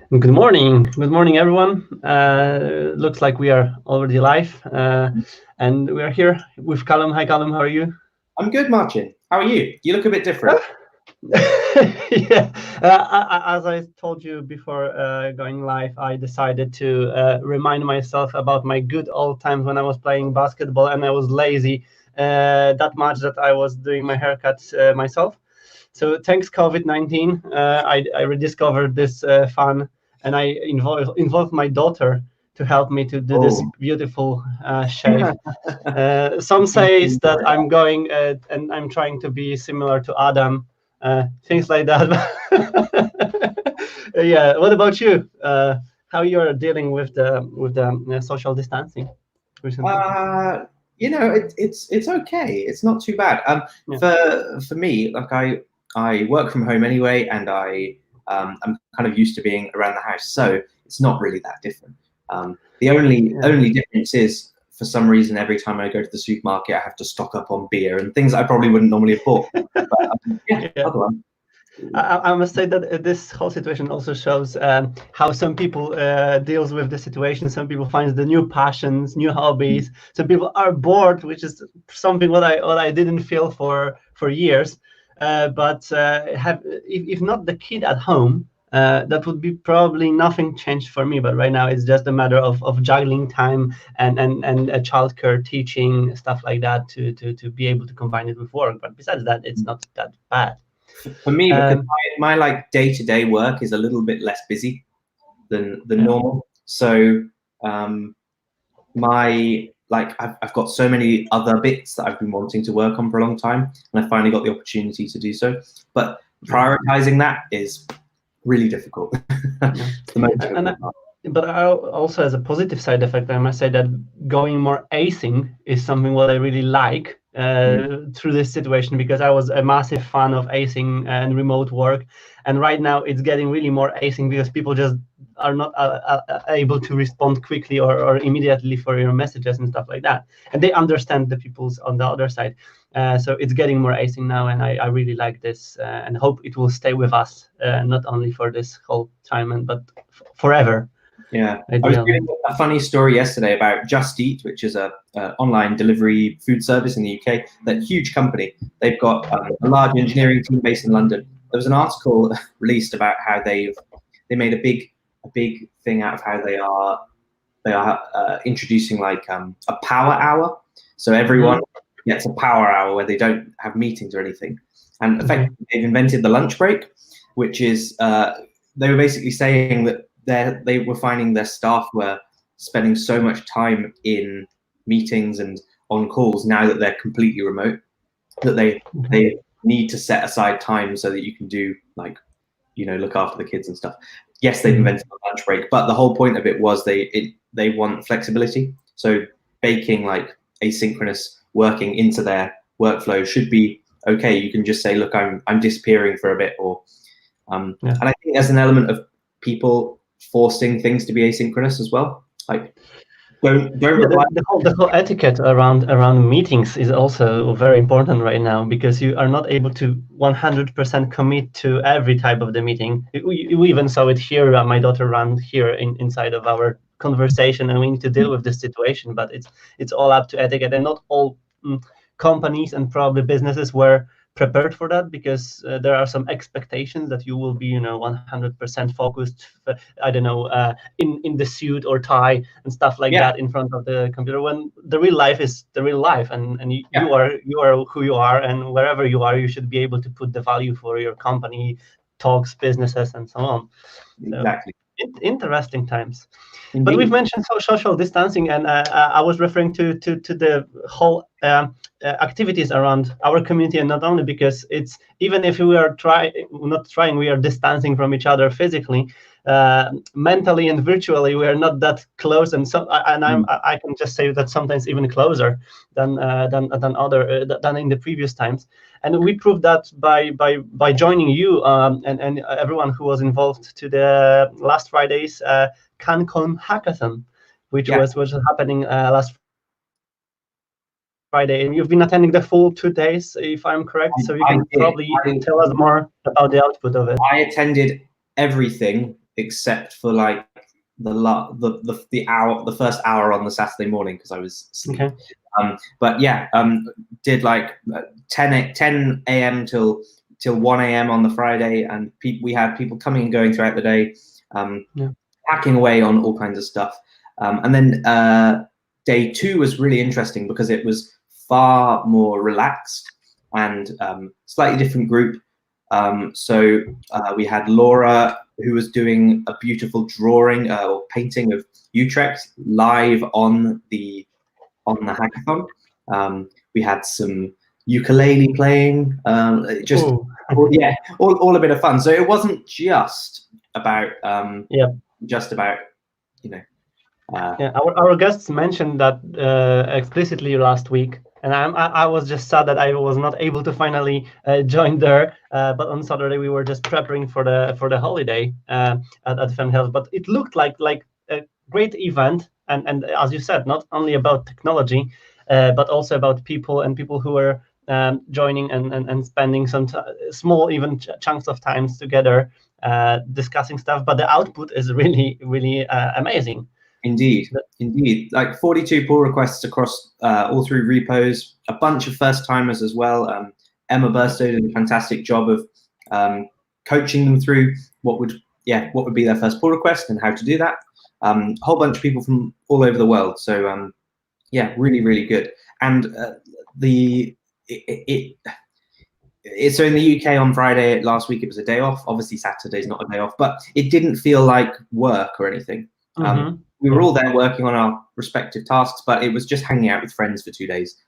Good morning. Good morning, everyone. Looks like we are already live, and we are here with Callum. Hi, Callum. How are you? I'm good, Marcin. How are you? You look a bit different. Yeah. As I told you before going live, I decided to remind myself about my good old times when I was playing basketball and I was lazy that much that I was doing my haircuts myself. So thanks COVID-19, I rediscovered this fun, and I involved my daughter to help me to do this Oh, beautiful shave. Some says that I'm going and I'm trying to be similar to Adam, things like that. Yeah. What about you? How you are dealing with the social distancing recently? it's okay. It's not too bad. Yeah. For me, like I work from home anyway, and I'm kind of used to being around the house, so it's not really that different. The only difference is, for some reason, every time I go to the supermarket, I have to stock up on beer and things I probably wouldn't normally have bought. But yeah, Yeah. otherwise. I must say that this whole situation also shows how some people deals with the situation. Some people find the new passions, new hobbies. Some people are bored, which is something what I didn't feel for years. But have if not the kid at home, that would be probably nothing changed for me. But right now it's just a matter of juggling time and childcare, teaching, stuff like that to be able to combine it with work. But besides that, it's not that bad. For me, because Um, my like day-to-day work is a little bit less busy than yeah. normal. So my like I've got so many other bits that I've been wanting to work on for a long time, and I finally got the opportunity to do so. But prioritizing that is really difficult. Yeah. It's the most And difficult part. but I also, as a positive side effect, I must say that going more async is something what I really like Mm. through this situation, because I was a massive fan of async and remote work, and right now it's getting really more async because people just are not able to respond quickly or immediately for your messages and stuff like that, and they understand the people's on the other side. So it's getting more async now, and I really like this and hope it will stay with us, not only for this whole time, but forever. Yeah, I was Ideally. reading a funny story yesterday about Just Eat, which is a online delivery food service in the UK. That huge company. They've got a large engineering team based in London. There was an article released about how they made a big thing out of how they are introducing like a power hour. So everyone gets a power hour where they don't have meetings or anything. And Okay. effectively, they've invented the lunch break, which is they were basically saying that they were finding their staff were spending so much time in meetings and on calls now that they're completely remote, that they need to set aside time so that you can do like look after the kids and stuff. Yes, they've invented a lunch break, but the whole point of it was they want flexibility. So baking like asynchronous working into their workflow should be okay. You can just say, look, I'm disappearing for a bit, or Yeah. and I think there's an element of people forcing things to be asynchronous as well. Like don't Yeah, reply. the whole etiquette around meetings is also very important right now, because you are not able to 100% commit to every type of the meeting. We even saw it here. My daughter ran here inside of our conversation, and we need to deal with this situation. But it's all up to etiquette, and not all companies and probably businesses were prepared for that, because there are some expectations that you will be 100% focused. I don't know, in the suit or tie and stuff like Yeah, that in front of the computer, when the real life is the real life, and yeah, you are who you are, and wherever you are you should be able to put the value for your company, talks, businesses, and so on. So exactly. interesting times. But we've Indeed. mentioned social distancing, and I was referring to the whole activities around our community, and not only because it's, even if we are not trying, we are distancing from each other physically, mentally and virtually, we are not that close, and so I can just say that sometimes even closer than in the previous times. And we proved that by joining you, and everyone who was involved to the last Friday's CanConHackathon, which Yeah. was happening last Friday. And you've been attending the full 2 days, if I'm correct. So you I can did. probably tell us more about the output of it. I attended everything except for like the first hour on the Saturday morning because I was asleep. Okay. But yeah, did like 10 a.m. till 1 a.m. on the Friday, and we had people coming and going throughout the day, hacking away on all kinds of stuff. And then day 2 was really interesting because it was far more relaxed and slightly different group. So we had Laura, who was doing a beautiful drawing or painting of Utrecht live on the hackathon. We had some ukulele playing, just all a bit of fun. So it wasn't just about our guests mentioned that explicitly last week, and I was just sad that I was not able to finally join there. But on Saturday we were just preparing for the holiday at Fan Health. But it looked like a great event, and as you said, not only about technology, but also about people and people who were joining and spending some small even chunks of times together discussing stuff. But the output is really amazing. Indeed. Like 42 pull requests across all through repos, a bunch of first timers as well. Emma Burstow did a fantastic job of coaching them through what would be their first pull request and how to do that. A whole bunch of people from all over the world. So really good. And so in the UK on Friday last week, it was a day off. Obviously Saturday's not a day off, but it didn't feel like work or anything. We were all there working on our respective tasks, but it was just hanging out with friends for 2 days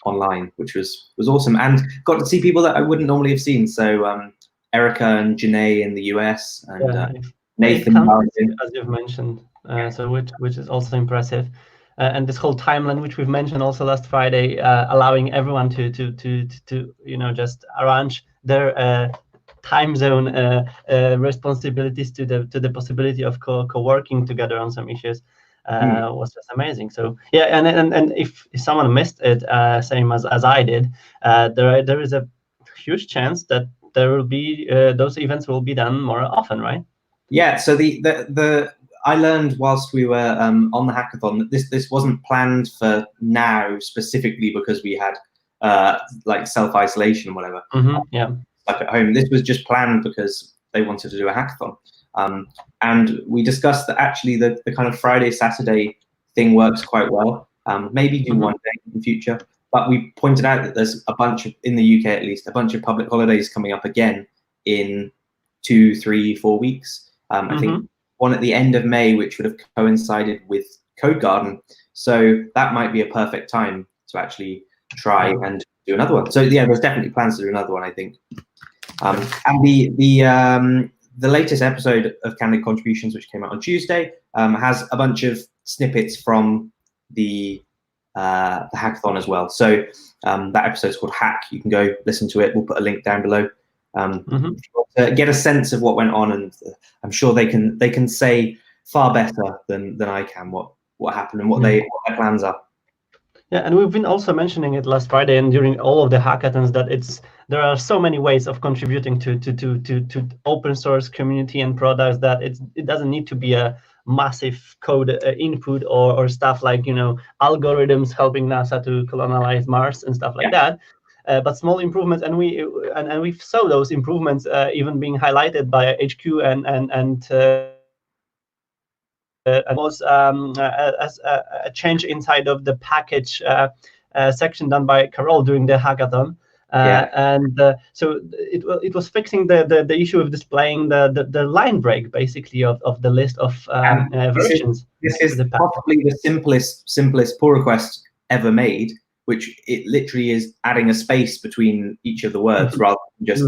online, which was awesome, and got to see people that I wouldn't normally have seen. So Erica and Janae in the US, and Nathan, as you've mentioned, so which is also impressive. And this whole timeline, which we've mentioned also last Friday, allowing everyone to just arrange their time zone responsibilities to the possibility of co-working together on some issues was just amazing. So and if someone missed it, same as I did, there is a huge chance that there will be those events will be done more often, right? Yeah. So the I learned whilst we were on the hackathon that this wasn't planned for now specifically because we had like self-isolation and whatever. Like at home. This was just planned because they wanted to do a hackathon. And we discussed that actually the kind of Friday, Saturday thing works quite well. Maybe do one day in the future. But we pointed out that there's a bunch of, in the UK at least, a bunch of public holidays coming up again in 2, 3, 4 weeks. I think one at the end of May, which would have coincided with Code Garden. So that might be a perfect time to actually try and do another one. So yeah, there's definitely plans to do another one, I think. And the latest episode of Candid Contributions, which came out on Tuesday, has a bunch of snippets from the hackathon as well. So that episode is called Hack. You can go listen to it. We'll put a link down below. Get a sense of what went on, and I'm sure they can say far better than I can what happened and what their plans are. Yeah, and we've been also mentioning it last Friday and during all of the hackathons that there are so many ways of contributing to open source community and products that it doesn't need to be a massive code input or stuff like algorithms helping NASA to colonize Mars and stuff like that. But small improvements, and we saw those improvements even being highlighted by HQ and was as a change inside of the package section done by Carol during the hackathon. So it was fixing the issue of displaying the line break basically of the list of versions. This is possibly the simplest pull request ever made, which it literally is adding a space between each of the words rather than just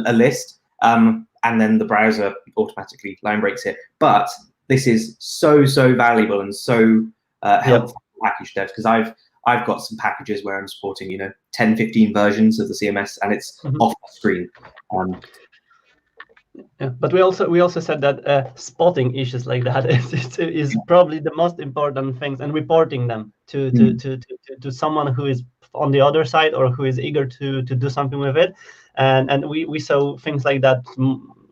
a list. And then the browser automatically line breaks it. But this is so valuable and so helpful for package devs, because I've got some packages where I'm supporting 10, 15 versions of the CMS, and it's off the screen. But we also said that spotting issues like that is probably the most important things, and reporting them to someone who is on the other side or who is eager to do something with it. And we saw things like that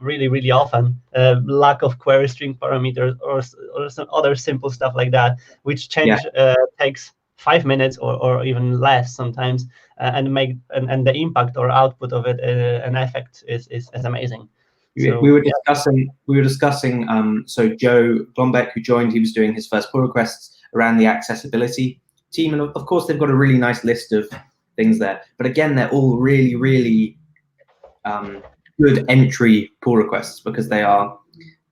really, really often. Lack of query string parameters or some other simple stuff like that, which change takes 5 minutes or even less sometimes, and the impact or output of it, an effect is amazing. So, we were discussing. So Joe Glombeck, who joined, he was doing his first pull requests around the accessibility team, and of course they've got a really nice list of things there. But again, they're all really, really good entry pull requests, because they are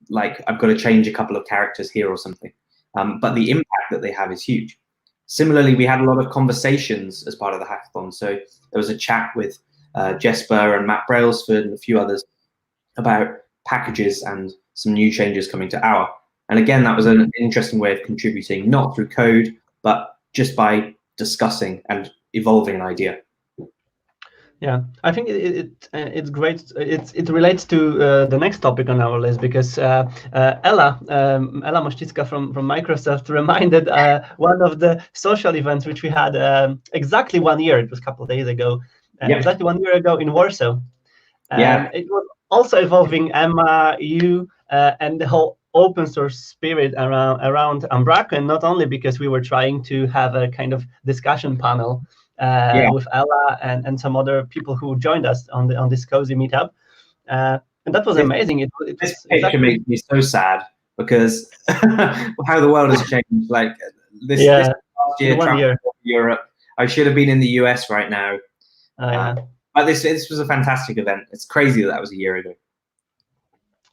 like, I've got to change a couple of characters here or something. But the impact that they have is huge. Similarly, we had a lot of conversations as part of the hackathon. So there was a chat with Jesper and Matt Brailsford and a few others about packages and some new changes coming to Hour. And again, that was an interesting way of contributing, not through code, but just by discussing and evolving an idea. Yeah, I think it's great. It relates to the next topic on our list, because Ella Mościcka from Microsoft reminded one of the social events which we had exactly 1 year. It was a couple of days ago. Exactly 1 year ago in Warsaw. It was also involving Emma, you, and the whole open source spirit around Umbraco, and not only because we were trying to have a kind of discussion panel with Ella and some other people who joined us on this cozy meetup, and that was amazing. This picture makes me so sad, because how the world has changed. Like this last year, traveling to Europe. I should have been in the US right now. But this was a fantastic event. It's crazy that was a year ago.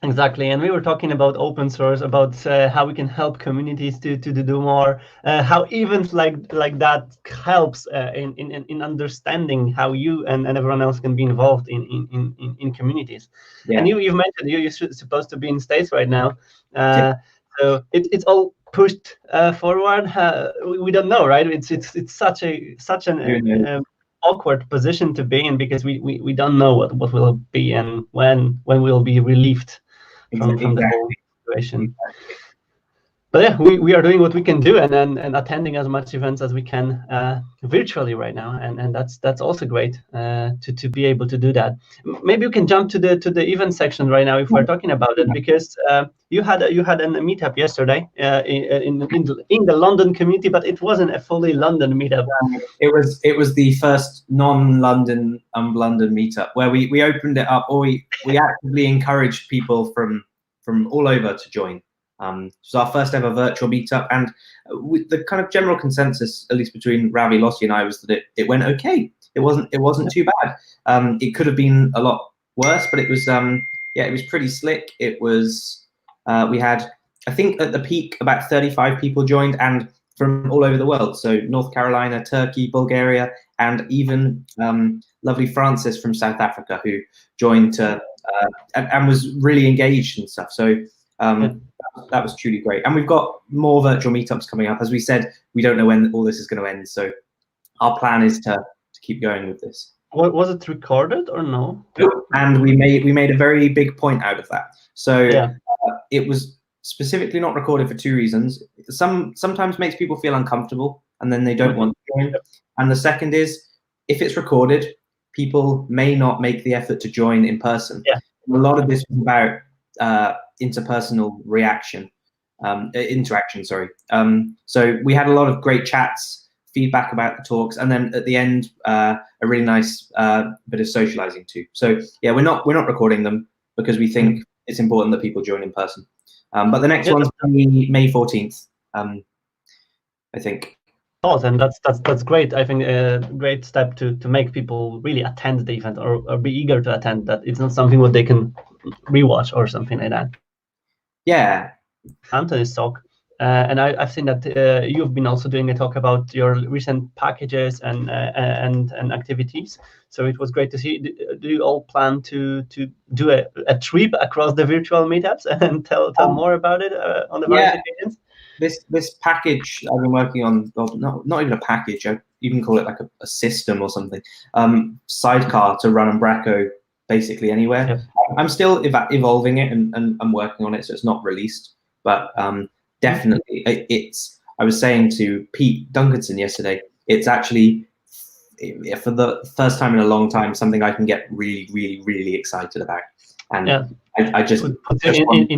Exactly, and we were talking about open source, about how we can help communities to do more, how events like that helps in understanding how you and everyone else can be involved in communities. And you've mentioned you're supposed to be in States right now, so it's all pushed forward. We don't know, right? It's such an awkward position to be in, because we don't know what will be and when we'll be relieved from the whole situation. But yeah, we are doing what we can do, and attending as much events as we can virtually right now, and that's also great to be able to do that. Maybe you can jump to the event section right now if we're talking about it, because you had a meetup yesterday in the London community, but it wasn't a fully London meetup. It was the first non-London London meetup, where we opened it up, or we actively encouraged people from all over to join. It was our first ever virtual meetup, and the kind of general consensus, at least between Ravi, Lossi, and I, was that it went okay. It wasn't too bad. It could have been a lot worse, but it was it was pretty slick. It was we had, I think at the peak, about 35 people joined, and from all over the world. So North Carolina, Turkey, Bulgaria, and even lovely Francis from South Africa, who joined and was really engaged and stuff. So that was truly great. And we've got more virtual meetups coming up. As we said, we don't know when all this is going to end. So our plan is to keep going with this. Was it recorded or no? And we made a very big point out of that. So it was specifically not recorded for 2 reasons. Sometimes makes people feel uncomfortable, and then they don't want to join. And the second is, if it's recorded, people may not make the effort to join in person. A lot of this was about interpersonal interaction. So we had a lot of great chats, feedback about the talks, and then at the end, a really nice bit of socializing too. So yeah, we're not recording them, because we think it's important that people join in person. But the next one's May 14th, I think. Awesome, that's great. I think a great step to make people really attend the event, or be eager to attend. That it's not something what they can rewatch or something like that. Yeah. Anthony's talk, and I've seen that you've been also doing a talk about your recent packages and activities. So it was great to see. Do you all plan to do a trip across the virtual meetups and tell more about it on the various occasions? This package I've been working on, well, not even a package, you can call it like a system or something, sidecar to run Umbraco basically anywhere. Yep. I'm still evolving it, and I'm working on it, so it's not released. But definitely, I was saying to Pete Duncanson yesterday, it's actually, for the first time in a long time, something I can get really, really, really excited about. And yeah. I just in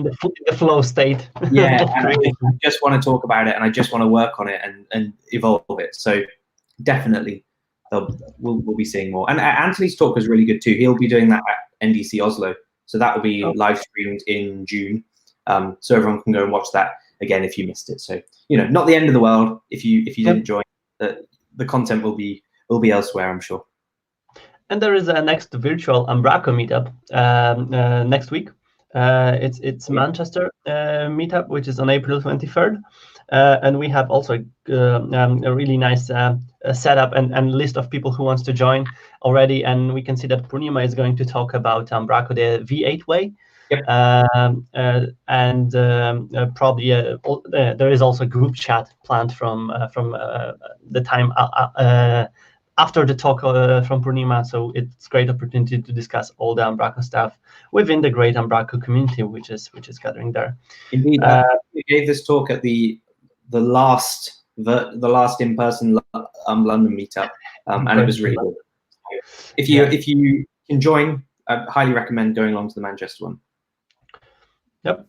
the flow state. Yeah, and I just want to talk about it, and I just want to work on it and evolve it. So definitely, we'll be seeing more. And Anthony's talk was really good too. He'll be doing that at NDC Oslo, so that will be live streamed in June. So everyone can go and watch that again if you missed it. So not the end of the world if you didn't join. The content will be elsewhere, I'm sure. And there is a next virtual Umbraco meetup next week. It's Manchester meetup, which is on April 23rd. And we have also a really nice setup and list of people who wants to join already. And we can see that Purnima is going to talk about Umbraco the V8 way. Yep. And probably there is also group chat planned from the time after the talk from Purnima. So it's a great opportunity to discuss all the Umbraco stuff within the great Umbraco community, which is gathering there. Indeed, you gave this talk at the last in-person London meetup, and it was really good. If you can join, I highly recommend going along to the Manchester one. Yep.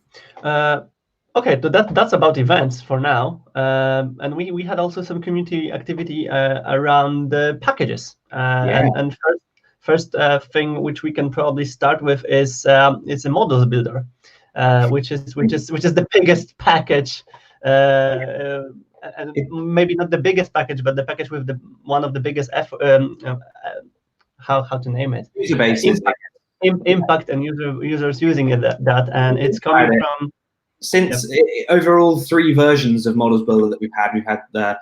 Okay, so that's about events for now. And we had also some community activity around the packages. And first thing which we can probably start with is a models builder, which is the biggest package. And maybe not the biggest package, but the package with one of the biggest how to name it, user bases, impact and users using it, and it's coming from overall 3 versions of models builder that we've had. We've had the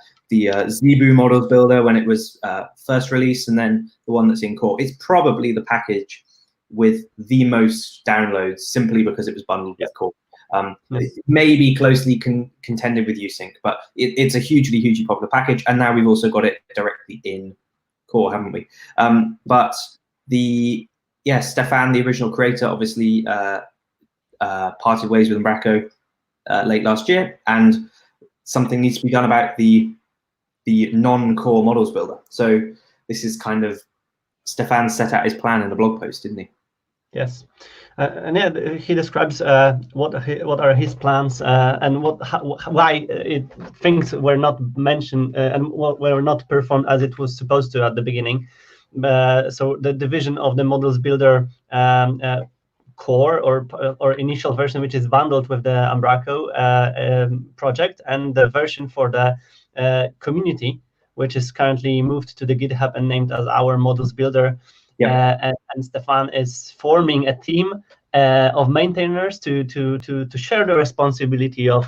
Zebu models builder when it was first released, and then the one that's in core. It's probably the package with the most downloads, simply because it was bundled with core. Maybe closely contended with USync, but it's a hugely popular package, and now we've also got it directly in core, haven't we? But Stefan, the original creator, obviously parted ways with Umbraco late last year, and something needs to be done about the non-core models builder. So this is kind of Stefan set out his plan in the blog post, didn't he? Yes, and he describes what are his plans and why things were not mentioned and what were not performed as it was supposed to at the beginning. So the division of the models builder core or initial version, which is bundled with the Umbraco project, and the version for the community, which is currently moved to the GitHub and named as our models builder. And Stefan is forming a team of maintainers to share the responsibility of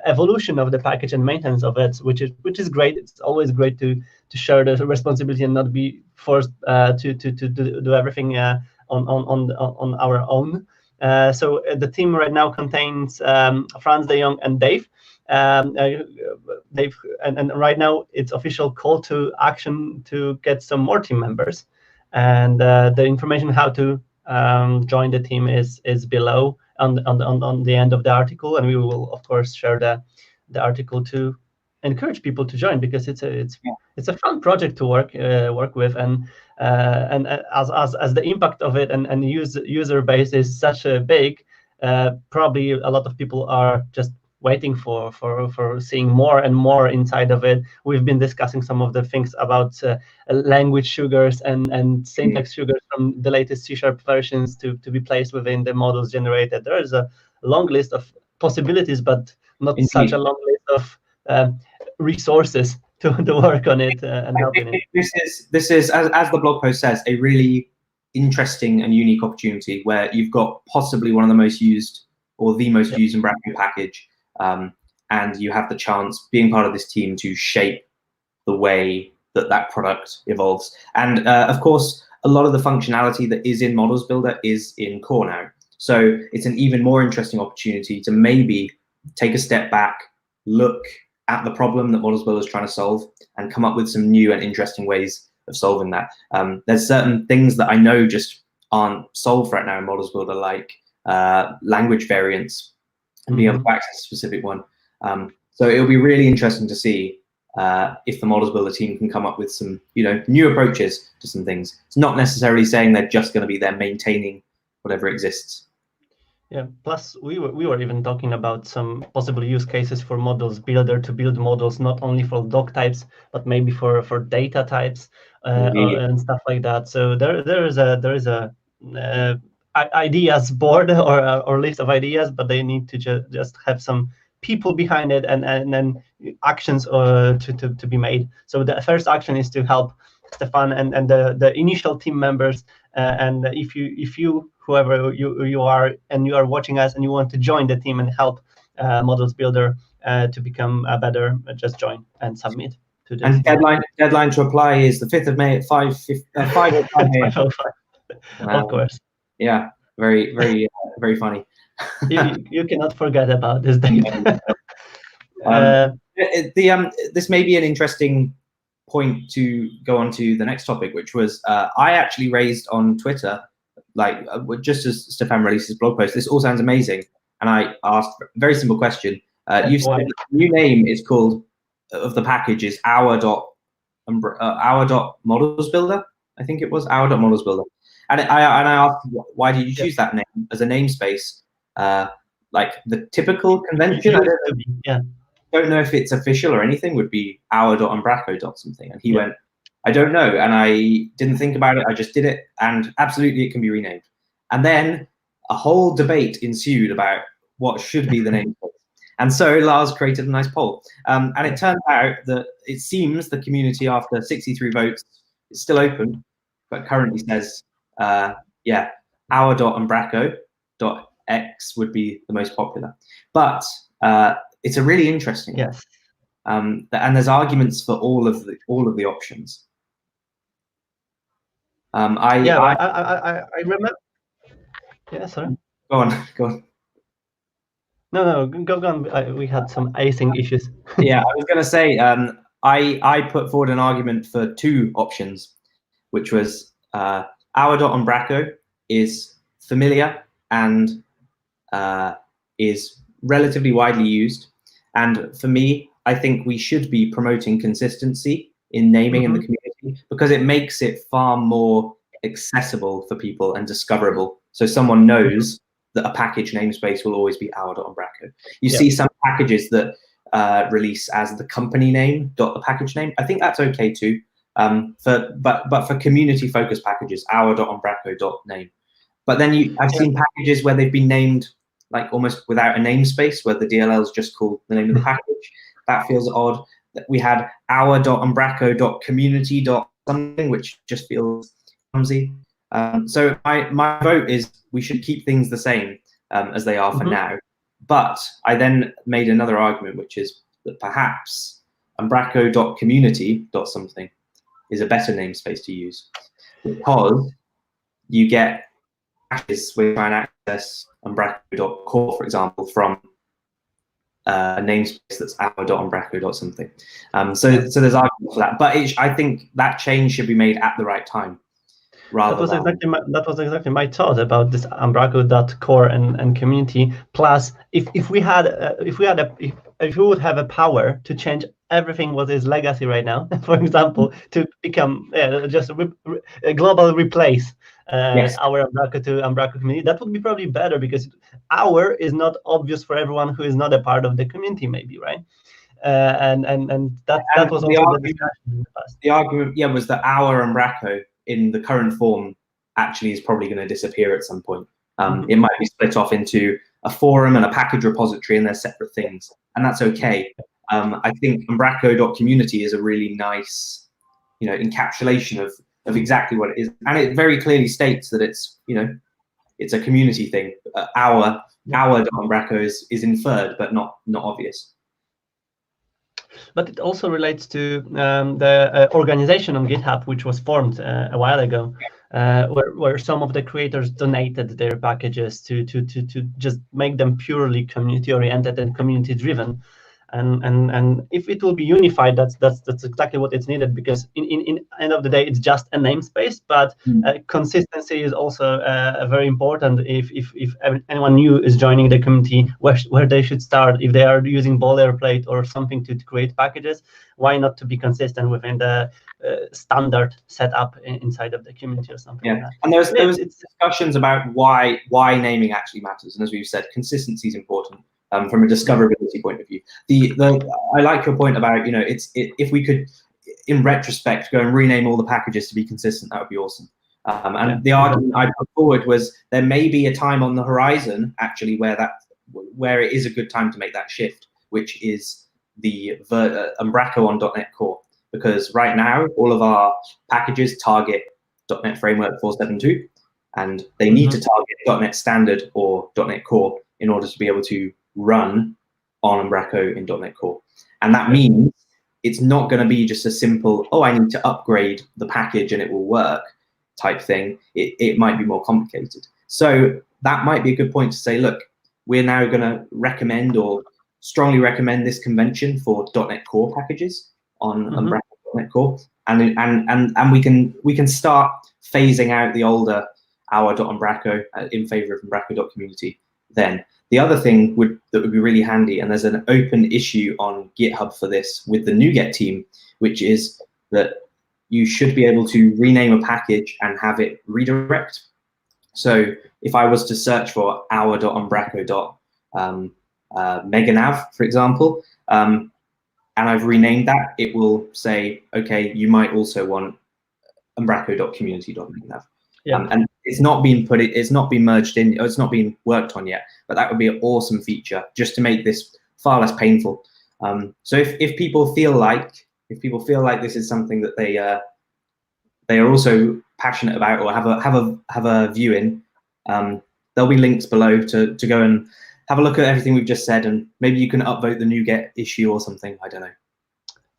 evolution of the package and maintenance of it, which is great. It's always great to share the responsibility and not be forced to do everything on our own. So the team right now contains Franz de Jong and Dave. Dave, and right now it's official call to action to get some more team members. And the information how to join the team is below on the end of the article, and we will of course share the article to encourage people to join, because it's a fun project to work with, and as the impact of it and user base is such a big, probably a lot of people are just waiting for seeing more and more inside of it. We've been discussing some of the things about language sugars and syntax sugars from the latest C# versions to be placed within the models generated. There is a long list of possibilities, but not such a long list of resources to work on it and helping it. This is as the blog post says, a really interesting and unique opportunity where you've got possibly one of the most used or the most used Umbraco package. And you have the chance, being part of this team, to shape the way that product evolves. And of course, a lot of the functionality that is in Models Builder is in core now. So it's an even more interesting opportunity to maybe take a step back, look at the problem that Models Builder is trying to solve, and come up with some new and interesting ways of solving that. There's certain things that I know just aren't solved right now in Models Builder, like language variants, and being able to access a specific one. So it'll be really interesting to see if the Models Builder team can come up with some new approaches to some things. It's not necessarily saying they're just going to be there maintaining whatever exists. Yeah. Plus, we were even talking about some possible use cases for models builder to build models not only for doc types but maybe for data types and stuff like that. So there is a ideas board or list of ideas, but they need to just have some people behind it and then actions to be made. So the first action is to help Stefan and the initial team members. And if you whoever you are and you are watching us and you want to join the team and help Models Builder to become better, just join and submit to this. And deadline to apply is the 5th of May at 5 a.m. Of course. Yeah, very funny. you cannot forget about this date. This may be an interesting point to go on to the next topic, which was I actually raised on Twitter, like just as Stefan released his blog post, this all sounds amazing, and I asked a very simple question. You've said the new name is called of the package is our.models builder. I think it was our.models builder, and I asked why did you choose that name as a namespace, like the typical convention. I don't know if it's official or anything, would be our.umbraco. something, and he went, I don't know, and I didn't think about it, I just did it, and absolutely it can be renamed. And then a whole debate ensued about what should be the name. And so Lars created a nice poll, and it turned out that it seems the community, after 63 votes, is still open, but currently says, yeah, our.umbraco.x would be the most popular. But it's a really interesting one. And there's arguments for all of the options. I remember. Yeah, sorry. Go on. No, go on. We had some icing issues. Yeah, I was going to say, I put forward an argument for two options, which was our.umbraco is familiar and is relatively widely used. And for me, I think we should be promoting consistency in naming in the community, because it makes it far more accessible for people and discoverable. So someone knows that a package namespace will always be our.umbraco. You see some packages that release as the company name the package name. I think that's okay too. But for community focused packages, our.umbraco.name. But then I've seen packages where they've been named like almost without a namespace, where the DLL is just called the name of the package. That feels odd. We had our.umbraco.community.something, which just feels clumsy. So my vote is we should keep things the same as they are for now. But I then made another argument, which is that perhaps umbraco.community.something is a better namespace to use, because you get access when you try and access umbraco.core, for example, from a namespace that's our.umbraco.something. So there's arguments for that, but I think that change should be made at the right time. That was exactly my thought about this umbraco.core and community. Plus, if we would have a power to change everything what is legacy right now, for example, to become just a global replace our Umbraco to Umbraco community, that would be probably better, because our is not obvious for everyone who is not a part of the community, maybe, right? And that was also the discussion in the past. The argument, was that our Umbraco in the current form actually is probably going to disappear at some point. It might be split off into a forum and a package repository, and they're separate things, and that's okay. I think umbraco.community is a really nice, encapsulation of exactly what it is, and it very clearly states that it's, it's a community thing. Our.umbraco is inferred, but not obvious. But it also relates to the organization on GitHub, which was formed a while ago, where some of the creators donated their packages to just make them purely community-oriented and community-driven. And if it will be unified, that's exactly what it's needed, because in end of the day, it's just a namespace, but consistency is also very important. If anyone new is joining the community, where they should start, if they are using boilerplate or something to create packages, why not to be consistent within the standard setup inside of the community or something like that. And there was discussions about why naming actually matters, and as we've said, consistency is important. From a discoverability point of view, I like your point about, if we could, in retrospect, go and rename all the packages to be consistent, that would be awesome. And the argument I put forward was there may be a time on the horizon actually where it is a good time to make that shift, which is the Umbraco on .NET Core, because right now all of our packages target .NET Framework 4.7.2, and they need to target .NET Standard or .NET Core in order to be able to run on Umbraco in .NET Core. And that means it's not going to be just a simple, oh, I need to upgrade the package and it will work type thing. It might be more complicated. So that might be a good point to say, look, we're now going to recommend or strongly recommend this convention for .NET Core packages on Umbraco.NET Core. And we can start phasing out the older our.umbraco in favor of umbraco.community then. The other thing that would be really handy, and there's an open issue on GitHub for this with the NuGet team, which is that you should be able to rename a package and have it redirect. So if I was to search for our.umbraco.meganav, for example, and I've renamed that, it will say, okay, you might also want umbraco.community.meganav. And it's not been merged in, or it's not been worked on yet, but that would be an awesome feature just to make this far less painful. So if people feel like this is something that they are also passionate about or have a view in, there'll be links below to go and have a look at everything we've just said, and maybe you can upvote the NuGet issue or something. I don't know.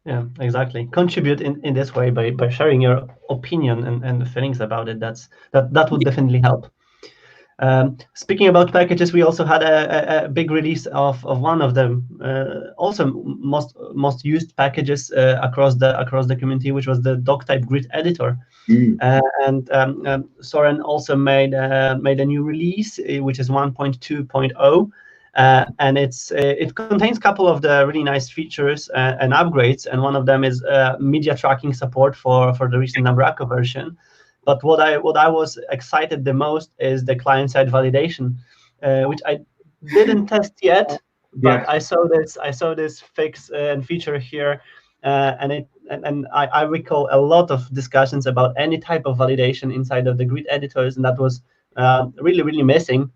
Yeah, exactly. Contribute in this way by sharing your opinion and feelings about it. That would definitely help. Speaking about packages, we also had a big release of one of them, also most used packages across the community, which was the doctype grid editor. And Soren also made a new release, which is 1.2.0. And it contains a couple of the really nice features and upgrades, and one of them is media tracking support for the recent Umbraco version. But what I was excited the most is the client-side validation, which I didn't test yet, but I saw this fix and feature here, and I recall a lot of discussions about any type of validation inside of the grid editors, and that was really missing.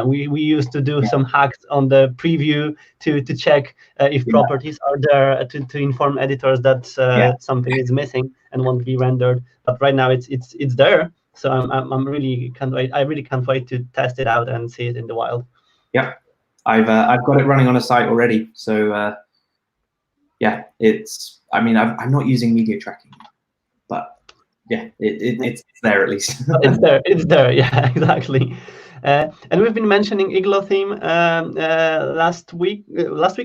We used to do some hacks on the preview to check if properties are there to inform editors that something is missing and won't be rendered. But right now it's there, so I'm really can't wait. I really can't wait to test it out and see it in the wild. Yeah, I've got it running on a site already. So yeah, I mean I'm not using media tracking, but yeah, it's there at least. It's there. Yeah, exactly. And we've been mentioning Igloo theme last week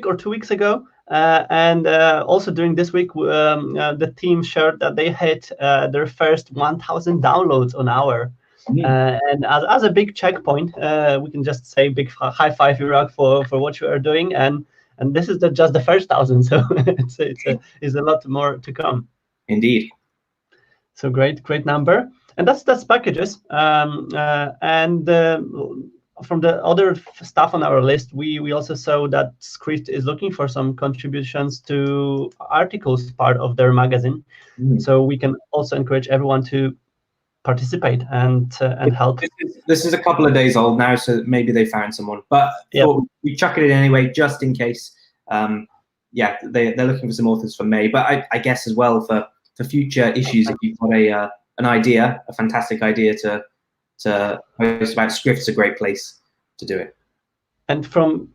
or 2 weeks ago, and also during this week, the team shared that they hit their first 1,000 downloads on Hour. And as a big checkpoint, we can just say big high five, Iraq, for what you are doing, and this is just the first 1,000, so it's a lot more to come. Indeed. So great number. And that's packages. And from the other stuff on our list, we also saw that Script is looking for some contributions to articles part of their magazine. So we can also encourage everyone to participate and help. This is a couple of days old now, so maybe they found someone. But we chuck it in anyway, just in case. Yeah, they're looking for some authors for May. But I guess as well for future issues, if you've got a fantastic idea to post about, Script's a great place to do it. And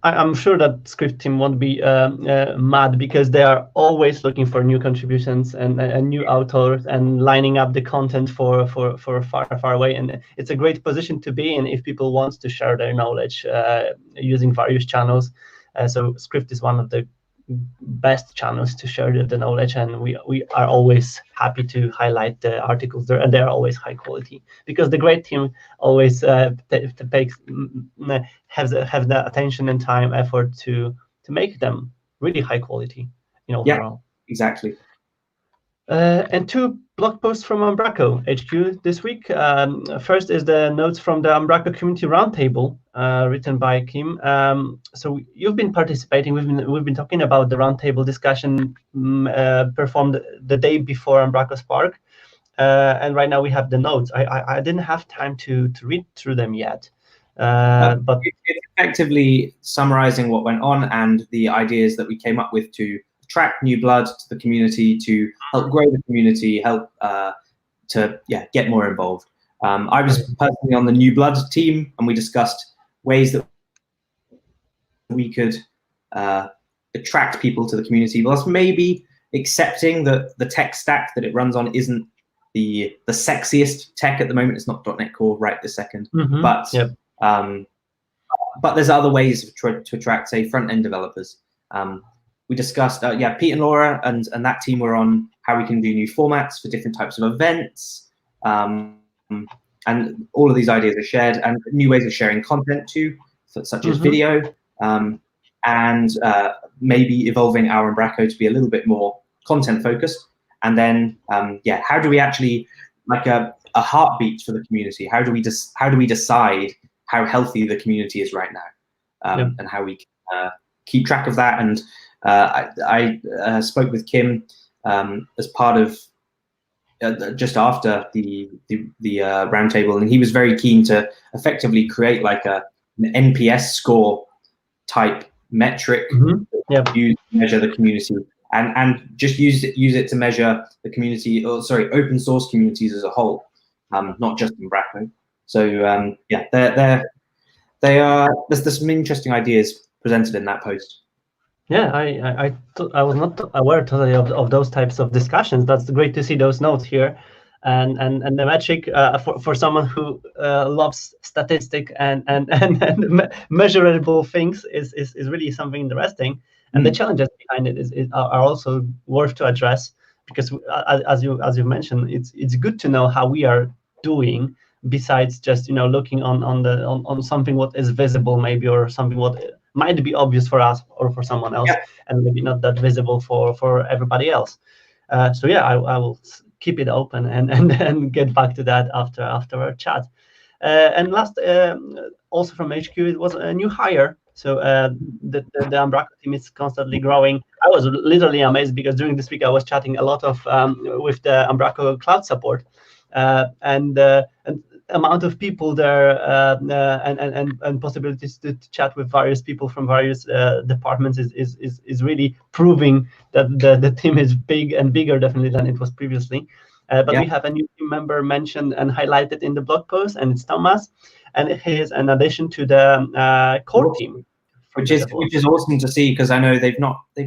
I'm sure that Script team won't be mad, because they are always looking for new contributions and new authors and lining up the content for far away. And it's a great position to be in if people want to share their knowledge using various channels. So Script is one of the best channels to share the knowledge, and we are always happy to highlight the articles there, and they're always high quality because the great team always takes have the attention and time effort to make them really high quality overall. Yeah, exactly. And 2 blog posts from Umbraco HQ this week. First is the notes from the Umbraco Community Roundtable, written by Kim. So you've been participating. We've been talking about the roundtable discussion performed the day before Umbraco Spark, and right now we have the notes. I didn't have time to read through them yet, but it's effectively summarizing what went on and the ideas that we came up with to attract new blood to the community, to help grow the community, help to get more involved. I was personally on the new blood team, and we discussed ways that we could attract people to the community, whilst maybe accepting that the tech stack that it runs on isn't the sexiest tech at the moment. It's not .NET Core right this second, but there's other ways to attract, say, front-end developers. We discussed, Pete and Laura and that team were on how we can do new formats for different types of events. And all of these ideas are shared, and new ways of sharing content too, such as video, and maybe evolving our Umbraco to be a little bit more content focused. And then, how do we actually, like a heartbeat for the community? How do we decide how healthy the community is right now, and how we can keep track of that? And I spoke with Kim as part of just after the roundtable, and he was very keen to effectively create like an NPS score type metric to measure the community, and just use it to measure the community, or sorry, open source communities as a whole, not just Umbraco. So there's some interesting ideas presented in that post. Yeah, I was not aware totally of those types of discussions. That's great to see those notes here, and the metric for someone who loves statistic and measurable things is really something interesting. And the challenges behind it are also worth to address, because as you mentioned, it's good to know how we are doing, besides just looking on something what is visible maybe, or something what might be obvious for us or for someone else, and maybe not that visible for everybody else. So I will keep it open and get back to that after our chat. And last, also from HQ, it was a new hire. So the Umbraco team is constantly growing. I was literally amazed, because during this week I was chatting a lot with the Umbraco cloud support, and amount of people there, and possibilities to chat with various people from various departments is really proving that the team is big and bigger definitely than it was previously. But we have a new team member mentioned and highlighted in the blog post, and it's Thomas, and he is an addition to the core team, which is awesome to see, because I know they've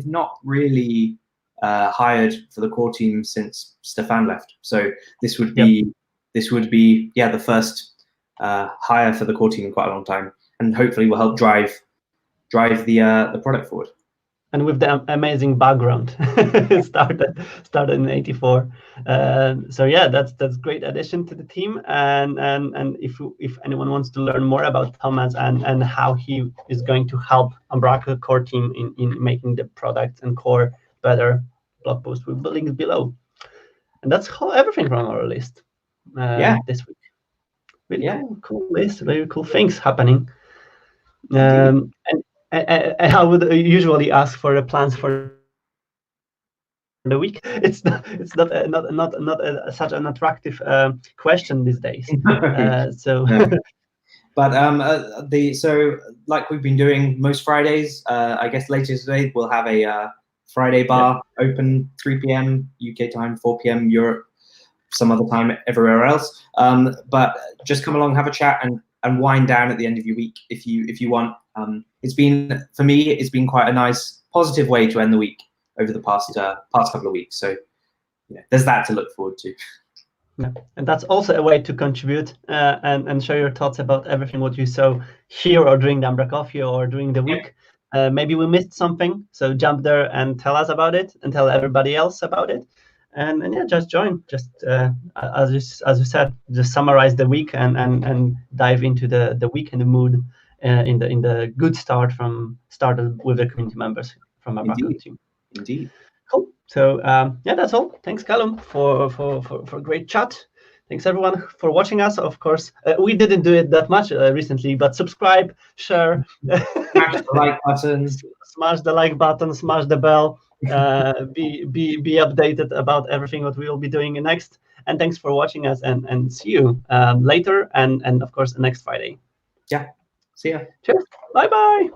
not really hired for the core team since Stefan left. So this would be the first hire for the core team in quite a long time, and hopefully will help drive the product forward. And with the amazing background, started in '84. So that's great addition to the team. And if anyone wants to learn more about Thomas and how he is going to help Umbraco core team in making the product and core better, blog post with the link below. And that's everything from our list. This week. Really cool list, very cool things happening. And I would usually ask for the plans for the week. It's not such an attractive question these days. But so like we've been doing most Fridays, I guess later today we'll have a Friday bar open 3 p.m. UK time, 4 p.m. Europe, some other time everywhere else. But just come along, have a chat, and wind down at the end of your week if you want. It's been, for me, it's been quite a nice, positive way to end the week over the past couple of weeks. So there's that to look forward to. Yeah. And that's also a way to contribute and share your thoughts about everything what you saw here, or during the umbracoCoffee, or during the week. Maybe we missed something, so jump there and tell us about it, and tell everybody else about it. And yeah, just join. Just as you said, just summarize the week and dive into the week and the mood in the good started with the community members from our Umbraco team. Indeed. Cool. So yeah, that's all. Thanks, Callum, for a great chat. Thanks everyone for watching us. Of course, we didn't do it that much recently, but subscribe, share, smash the like button, smash the like button, smash the bell. Be updated about everything what we will be doing next. And thanks for watching us, and see you later, and of course next Friday. Yeah. See ya. Cheers. Bye bye.